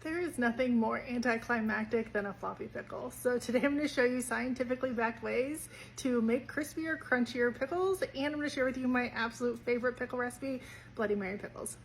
There is nothing more anticlimactic than a floppy pickle. So today I'm going to show you scientifically backed ways to make crispier, crunchier pickles, and I'm going to share with you my absolute favorite pickle recipe, Bloody Mary pickles.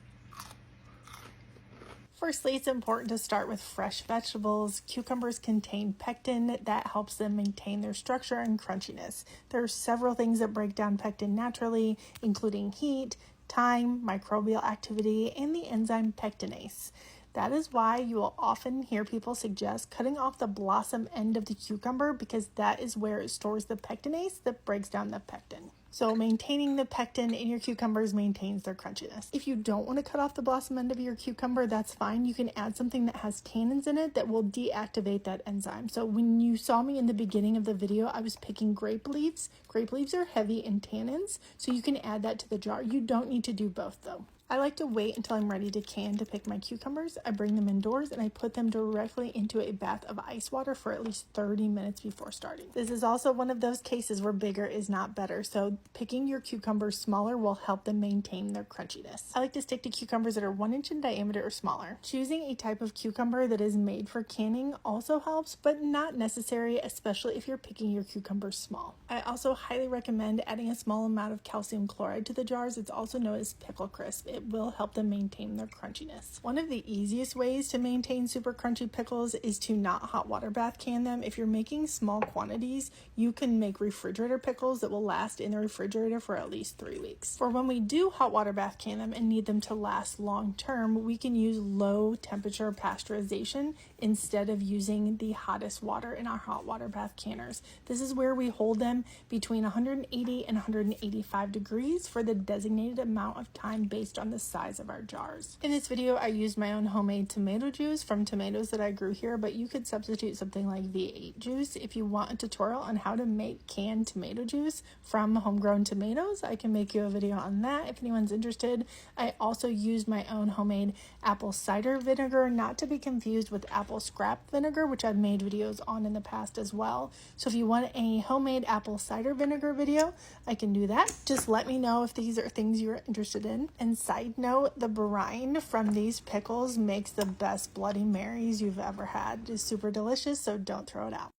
Firstly, it's important to start with fresh vegetables. Cucumbers contain pectin that helps them maintain their structure and crunchiness. There are several things that break down pectin naturally, including heat, time, microbial activity, and the enzyme pectinase. That is why you will often hear people suggest cutting off the blossom end of the cucumber because that is where it stores the pectinase that breaks down the pectin. So maintaining the pectin in your cucumbers maintains their crunchiness. If you don't want to cut off the blossom end of your cucumber, that's fine. You can add something that has tannins in it that will deactivate that enzyme. So when you saw me in the beginning of the video, I was picking grape leaves. Grape leaves are heavy in tannins, so you can add that to the jar. You don't need to do both though. I like to wait until I'm ready to can to pick my cucumbers. I bring them indoors and I put them directly into a bath of ice water for at least 30 minutes before starting. This is also one of those cases where bigger is not better, so picking your cucumbers smaller will help them maintain their crunchiness. I like to stick to cucumbers that are 1 inch in diameter or smaller. Choosing a type of cucumber that is made for canning also helps, but not necessary, especially if you're picking your cucumbers small. I also highly recommend adding a small amount of calcium chloride to the jars. It's also known as pickle crisp. It will help them maintain their crunchiness. One of the easiest ways to maintain super crunchy pickles is to not hot water bath can them. If you're making small quantities, you can make refrigerator pickles that will last in the refrigerator for at least 3 weeks. For when we do hot water bath can them and need them to last long term, we can use low temperature pasteurization instead of using the hottest water in our hot water bath canners. This is where we hold them between 180 and 185 degrees for the designated amount of time based on the size of our jars. In this video, I used my own homemade tomato juice from tomatoes that I grew here, but you could substitute something like V8 juice. If you want a tutorial on how to make canned tomato juice from homegrown tomatoes, I can make you a video on that if anyone's interested. I also used my own homemade apple cider vinegar, not to be confused with apple scrap vinegar, which I've made videos on in the past as well. So if you want a homemade apple cider vinegar video, I can do that. Just let me know if these are things you're interested in. And side note, the brine from these pickles makes the best Bloody Marys you've ever had. It's super delicious, so don't throw it out.